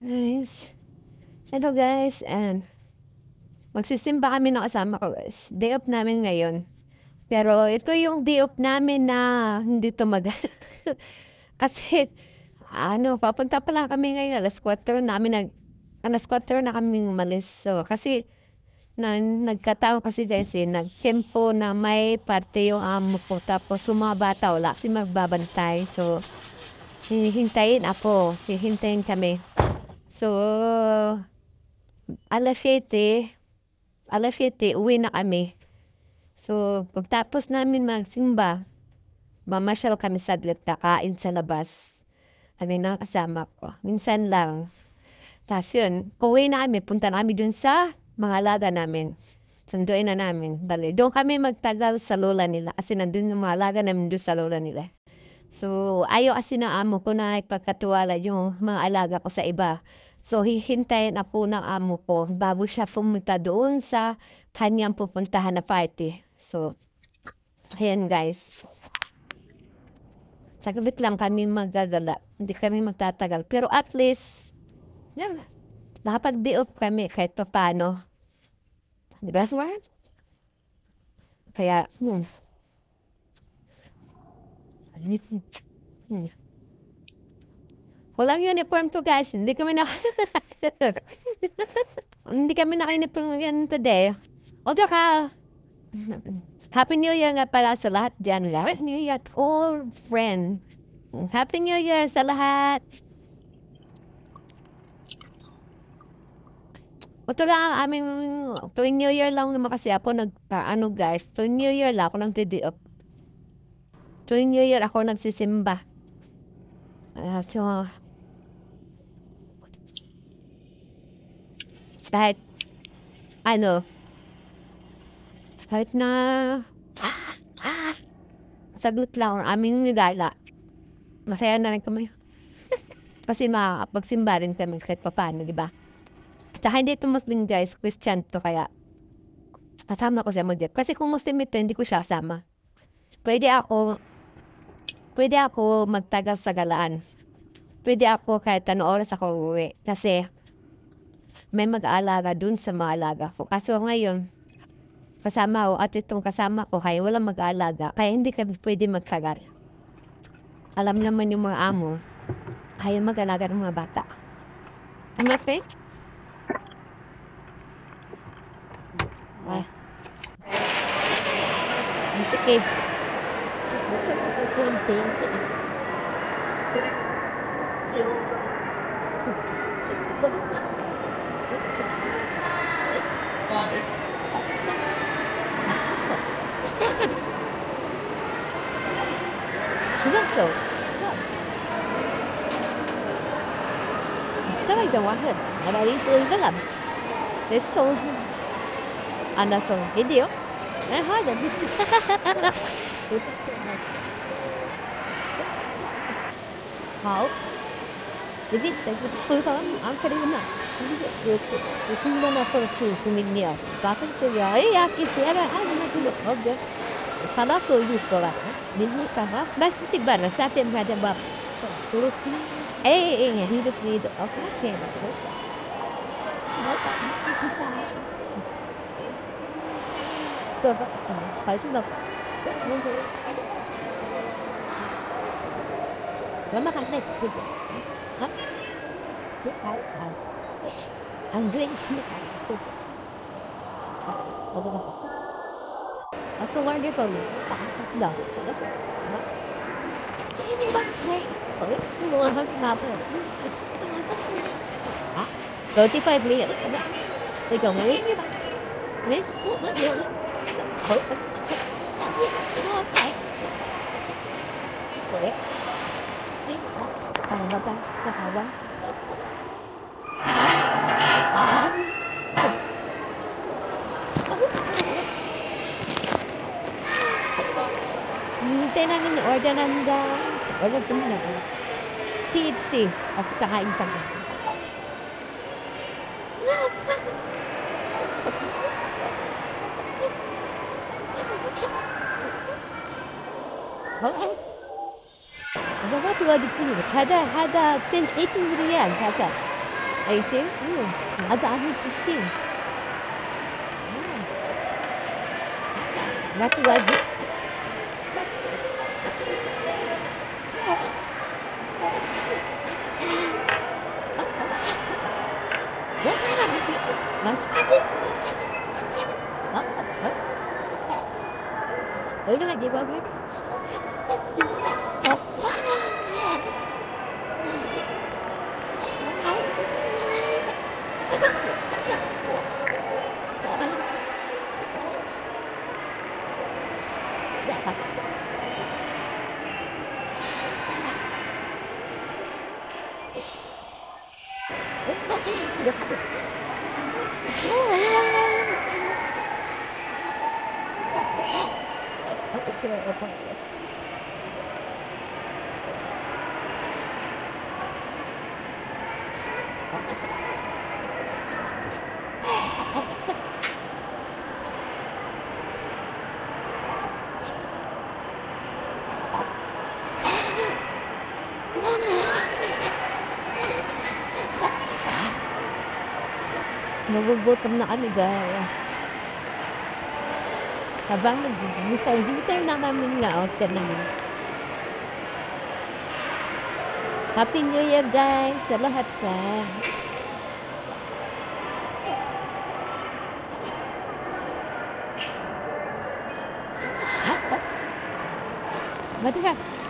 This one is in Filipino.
Guys, hello guys, magsisimba kami ng kasama ko guys. Day off namin ngayon. Pero ito yung day off namin na hindi tumagal. Kasi, papunta pala kami ngayon, alas 4 na kami umalis. So, kasi, nagkataon kasi guys nagtempo na may parte yung amo ko. Tapos, yung mga bata, wala kasi magbabantay. So, hihintayin kami. So, alas 7 uwi na kami. So, pagtapos namin magsimba, mamasyal kami saglit, kakain sa labas. Kami na kasama ko. Minsan lang. Tapos yun, uwi na kami, punta na kami dun sa mga alaga namin. Sunduin na namin. Bali, doon kami magtagal sa lola nila kasi nandun yung mga alaga namin doon sa lola nila. So, ayaw kasi na amo ko na ipagkatiwala yung mga alaga ko sa iba. So, hihintayin na po ng amo ko bago siya pumunta doon sa kanyang pupuntahan na party. So, ayan guys. Saglit lang kami magagala. Hindi kami magtatagal. Pero at least, yan, nakapag-day off kami kahit pa paano. Di ba, Swar? Kaya, walang uniform to guys. Hindi kami na... Hindi kami naka-uniform yan today. O ka, Happy New Year nga pala sa lahat dyan. Happy New Year to all friend. Happy New Year sa lahat. Ito lang ang aming tuwing New Year lang naman kasi ako guys. Tuwing New Year lang ako nagdi-up. Tuwing New Year ako nagsisimba. So, kahit ano, kahit na saglit lang ang aming nigala. Masaya na rin kami. Kasi makakapagsimba rin kami kahit pa paano, di ba? Tsaka hindi ito Muslim guys, Christian to kaya kasama ko siya mag Kasi kung Muslim ito, hindi ko siya kasama. Pwede ako magtagal sa galaan. Pwede ako kahit ano oras ako uuwi. Kasi may mag-aalaga dun sa mga alaga ko. Kaso ngayon, kasama ko at itong kasama ko kaya walang mag-aalaga. Kaya hindi kami pwede magtagal. Alam naman yung mga amo, ayaw mag-alaga ng mga bata. Am I fake? It's okay. It's so. Sabay gawahan. Maraming dalam. So, so, hindi oh. Hadi. How? Elbette soru falan Ankara'ya na. Ucundan aparatı kumilliyor. Gafet seviyor. Ya ki sera ana tulo. Ogga. خلاص يوصل للي خلاص بس تكبر ساعتين بعد باب اي هي بس يد اوكي كده بس spicy love lama kan net ha I'm doing Ako wonderful. No, that's right. Hindi ba say? It's more hard happen. It's 35 million. Ikaw nga hindi ba? Miss? Okay. Correct. Tama ba ta? Natawa? Hinihintay namin order ko muna. THC. At kakain kami. Okay. بابا تواجد كله هذا 18 ريال هذا 18? Nadaanan 15. That's was it. Mas Öyle lagi bakit? Nagugutom na kami guys. Habang hintay na namin nga out ka namin. Happy New Year guys sa lahat dyan. Matigas.